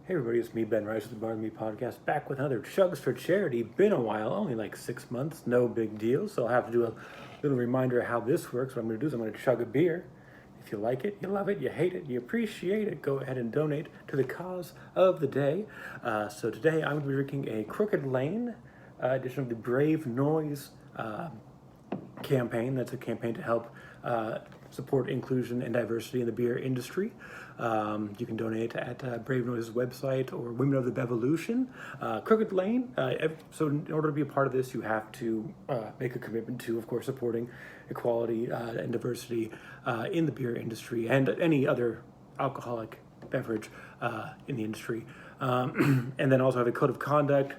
Hey everybody, it's me, Ben Rice with the Barley Me podcast, back with another Chugs for Charity. Been a while, only like 6 months, no big deal. So I'll have to do a little reminder of how this works. What I'm going to do is I'm going to chug a beer. If you like it, you love it, you hate it, you appreciate it, go ahead and donate to the cause of the day. So today I'm going to be drinking a Crooked Lane edition of the Brave Noise campaign. That's a campaign to help support inclusion and diversity in the beer industry. You can donate at Brave Noise's website or Women of the Bevolution. Crooked Lane. So in order to be a part of this, you have to make a commitment to, of course, supporting equality and diversity in the beer industry and any other alcoholic beverage in the industry. And then also have a code of conduct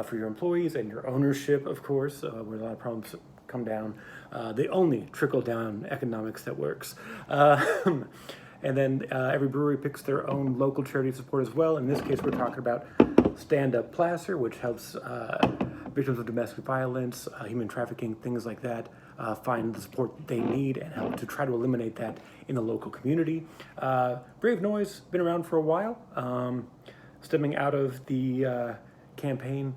for your employees and your ownership, of course, where a lot of problems come down. The only trickle-down economics that works. And then every brewery picks their own local charity support as well. In this case, we're talking about Stand Up Placer, which helps victims of domestic violence, human trafficking, things like that, find the support that they need and help to try to eliminate that in the local community. Brave Noise, been around for a while, stemming out of the campaign.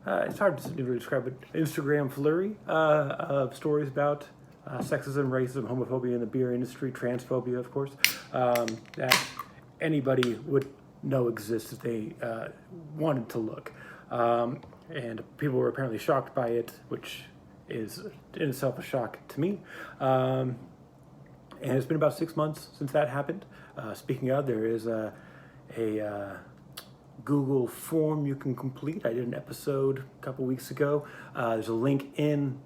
It's hard to really describe it. Instagram flurry of stories about sexism, racism, homophobia in the beer industry, transphobia, of course, that anybody would know exists if they wanted to look. And people were apparently shocked by it, which is in itself a shock to me. And it's been about 6 months since that happened. Speaking of, there is a Google form you can complete. I did an episode a couple weeks ago. There's a link in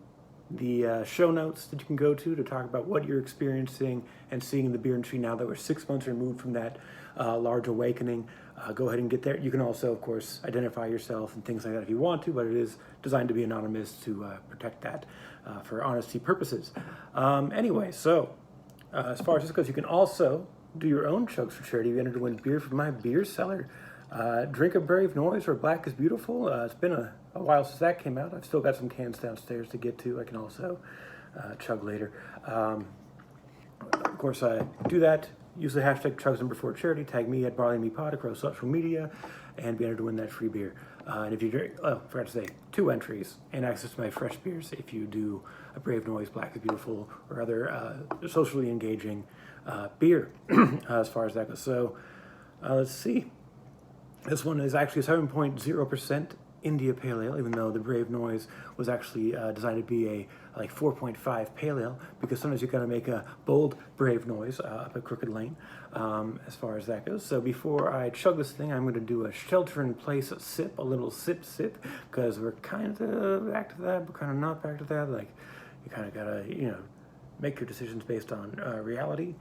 the show notes that you can go to talk about what you're experiencing and seeing in the beer industry now that we're 6 months removed from that large awakening. Go ahead and get there. You can also, of course, identify yourself and things like that if you want to, but it is designed to be anonymous to protect that for honesty purposes. Anyway, so as far as this goes, you can also do your own chugs for charity. You enter to win beer from my beer cellar. Drink a Brave Noise or Black is Beautiful. It's been a while since that came out. I've still got some cans downstairs to get to. I can also chug later. Of course, I do that. Use the hashtag chugs4 charity. Tag me at Barley Me Pod across social media and be entered to win that free beer. And if you drink, forgot to say, 2 entries and access to my fresh beers if you do a Brave Noise, Black is Beautiful, or other socially engaging beer as far as that goes. So let's see. This one is actually 7.0% India Pale Ale, even though the Brave Noise was actually designed to be a 4.5 Pale Ale, because sometimes you gotta make a bold Brave Noise up at Crooked Lane, as far as that goes. So before I chug this thing, I'm gonna do a shelter-in-place sip, a little sip, because we're kind of back to that, but kind of not back to that. Like, you kind of gotta, make your decisions based on reality.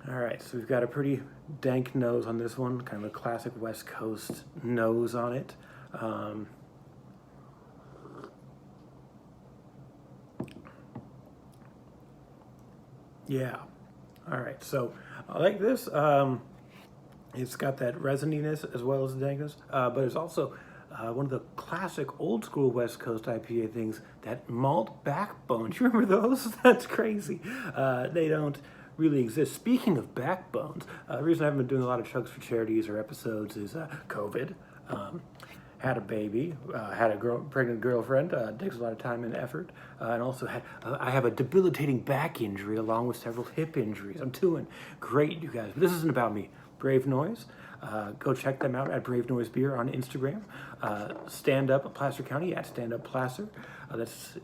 All right, so we've got a pretty dank nose on this one, kind of a classic West Coast nose on it. Yeah, all right, so I like this. It's got that resininess as well as the dankness, but it's also one of the classic old school West Coast IPA things, that malt backbone. Do you remember those? That's crazy. They don't really exist. Speaking of backbones, the reason I haven't been doing a lot of chugs for charities or episodes is COVID. Had a baby, had a pregnant girlfriend, takes a lot of time and effort, and also I have a debilitating back injury along with several hip injuries. I'm doing great, you guys, but this isn't about me. Brave Noise, go check them out at Brave Noise Beer on Instagram. Stand Up Placer County at Stand Up Placer. That's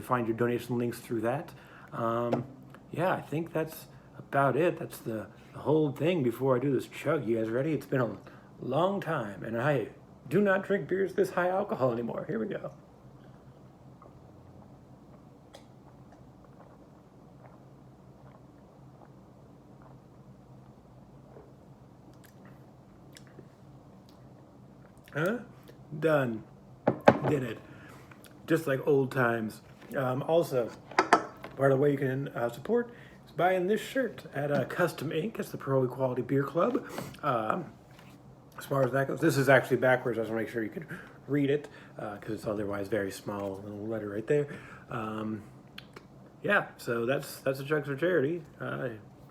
find your donation links through that. Yeah, I think that's about it. That's the whole thing before I do this chug. You guys ready? It's been a long time, and I do not drink beers this high alcohol anymore. Here we go. Huh? Done. Did it. Just like old times. Also, part of the way you can support is buying this shirt at Custom Ink. It's the Pro Equality Beer Club. As far as that goes, this is actually backwards. I just want to make sure you can read it because it's otherwise very small little letter right there. Yeah, so that's a Chugs for Charity.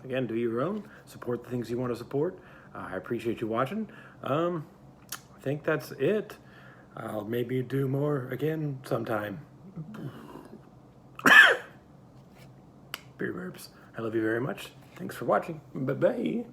again, do your own. Support the things you want to support. I appreciate you watching. I think that's it. I'll maybe do more again sometime. Beer burps. I love you very much. Thanks for watching. Bye-bye.